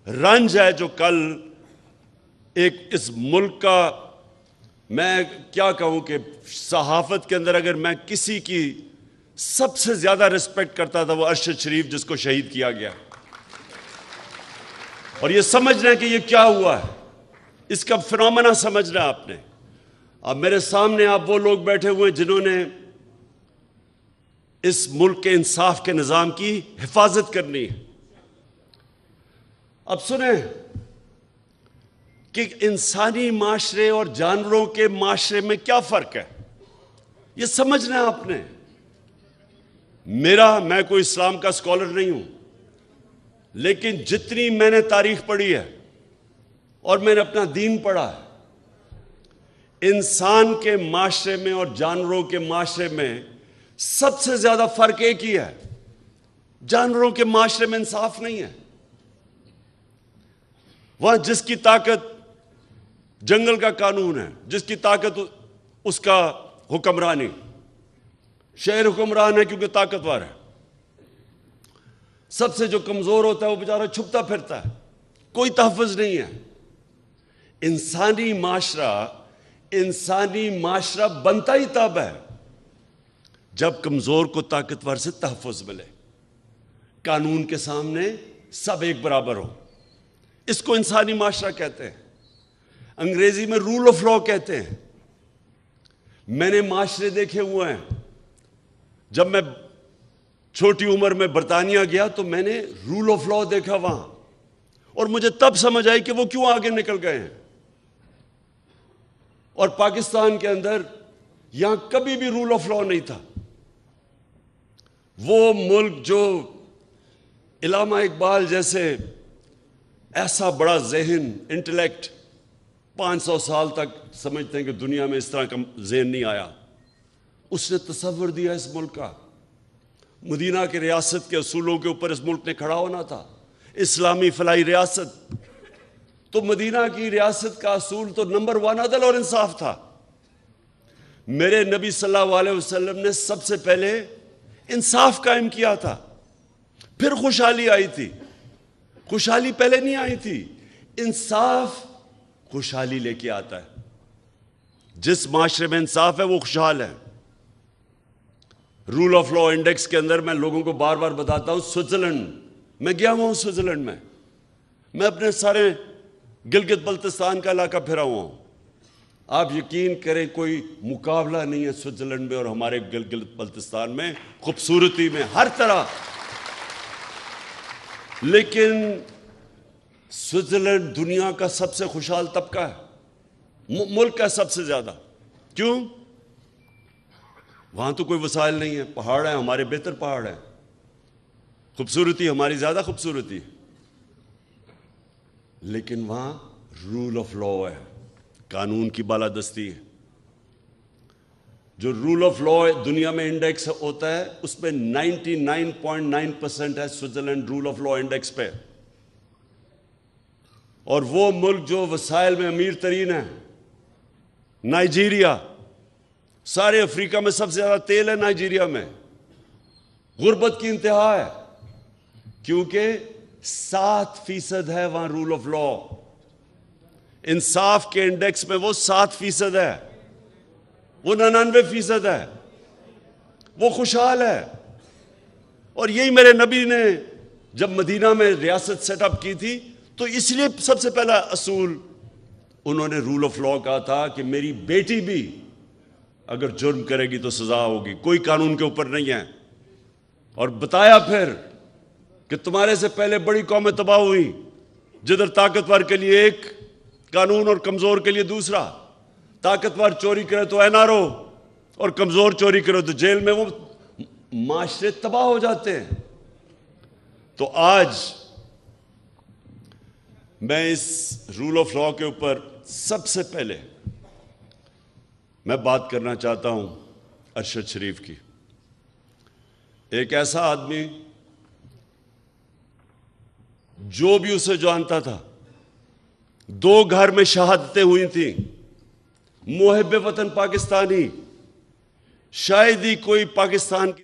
رنج ہے جو کل ایک اس ملک کا، میں کیا کہوں کہ صحافت کے اندر اگر میں کسی کی سب سے زیادہ رسپیکٹ کرتا تھا وہ ارشد شریف، جس کو شہید کیا گیا. اور یہ سمجھنا ہے کہ یہ کیا ہوا ہے، اس کا فنومنا سمجھنا ہے آپ نے. اب میرے سامنے آپ وہ لوگ بیٹھے ہوئے ہیں جنہوں نے اس ملک کے انصاف کے نظام کی حفاظت کرنی ہے. اب سنیں کہ انسانی معاشرے اور جانوروں کے معاشرے میں کیا فرق ہے، یہ سمجھنا ہے آپ نے. میں کوئی اسلام کا اسکالر نہیں ہوں، لیکن جتنی میں نے تاریخ پڑھی ہے اور میں نے اپنا دین پڑھا ہے، انسان کے معاشرے میں اور جانوروں کے معاشرے میں سب سے زیادہ فرق ایک ہی ہے. جانوروں کے معاشرے میں انصاف نہیں ہے. وہاں جس کی طاقت جنگل کا قانون ہے، جس کی طاقت اس کا حکمرانی. شہر حکمران ہے کیونکہ طاقتور ہے. سب سے جو کمزور ہوتا ہے وہ بیچارہ چھپتا پھرتا ہے، کوئی تحفظ نہیں ہے. انسانی معاشرہ بنتا ہی تب ہے جب کمزور کو طاقتور سے تحفظ ملے، قانون کے سامنے سب ایک برابر ہو. اس کو انسانی معاشرہ کہتے ہیں. انگریزی میں رول آف لا کہتے ہیں. میں نے معاشرے دیکھے ہوئے ہیں. جب میں چھوٹی عمر میں برطانیہ گیا تو میں نے رول آف لا دیکھا وہاں، اور مجھے تب سمجھ آئی کہ وہ کیوں آگے نکل گئے ہیں. اور پاکستان کے اندر یہاں کبھی بھی رول آف لا نہیں تھا. وہ ملک جو علامہ اقبال جیسے ایسا بڑا ذہن، انٹلیکٹ 500 سال تک سمجھتے ہیں کہ دنیا میں اس طرح کا ذہن نہیں آیا، اس نے تصور دیا اس ملک کا. مدینہ کی ریاست کے اصولوں کے اوپر اس ملک نے کھڑا ہونا تھا. اسلامی فلاحی ریاست، تو مدینہ کی ریاست کا اصول تو نمبر 1 عدل اور انصاف تھا. میرے نبی صلی اللہ علیہ وسلم نے سب سے پہلے انصاف قائم کیا تھا، پھر خوشحالی آئی تھی. خوشحالی پہلے نہیں آئی تھی، انصاف خوشحالی لے کے آتا ہے. جس معاشرے میں انصاف ہے وہ خوشحال ہے. رول آف لا انڈیکس کے اندر میں لوگوں کو بار بار بتاتا ہوں، سوئٹزرلینڈ میں گیا ہوا ہوں. سوئٹزرلینڈ میں اپنے سارے گلگت بلتستان کا علاقہ پھرا ہوا ہوں. آپ یقین کریں کوئی مقابلہ نہیں ہے سوئٹزرلینڈ میں اور ہمارے گلگت بلتستان میں، خوبصورتی میں، ہر طرح. لیکن سوئٹزرلینڈ دنیا کا سب سے خوشحال طبقہ ہے، ملک کا سب سے زیادہ. کیوں؟ وہاں تو کوئی وسائل نہیں ہے، پہاڑ ہیں، ہمارے بہتر پہاڑ ہیں، خوبصورتی ہماری زیادہ خوبصورتی ہے. لیکن وہاں رول آف لا ہے، قانون کی بالادستی ہے. جو رول آف لا دنیا میں انڈیکس ہوتا ہے اس پہ 99.9% ہے Switzerland rule of law index پہ. اور وہ ملک جو وسائل میں امیر ترین ہے، نائجیریا، سارے افریقہ میں سب سے زیادہ تیل ہے نائجیریا میں. غربت کی انتہا ہے کیونکہ 7% ہے وہاں رول آف لا. انصاف کے انڈیکس میں وہ 7% ہے، وہ 99% ہے. وہ خوشحال ہے. اور یہی میرے نبی نے جب مدینہ میں ریاست سیٹ اپ کی تھی تو اس لیے سب سے پہلا اصول انہوں نے رول آف لا کہا تھا کہ میری بیٹی بھی اگر جرم کرے گی تو سزا ہوگی، کوئی قانون کے اوپر نہیں ہے. اور بتایا پھر کہ تمہارے سے پہلے بڑی قومیں تباہ ہوئی جدھر طاقتور کے لیے ایک قانون اور کمزور کے لیے دوسرا. طاقتور چوری کرے تو این آر او اور کمزور چوری کرے تو جیل میں. وہ معاشرے تباہ ہو جاتے ہیں. تو آج میں اس رول آف لا کے اوپر سب سے پہلے میں بات کرنا چاہتا ہوں ارشد شریف کی. ایک ایسا آدمی جو بھی اسے جانتا تھا، 2 گھر میں شہادتیں ہوئی تھیں، محب وطن پاکستانی، شاید ہی کوئی پاکستان کی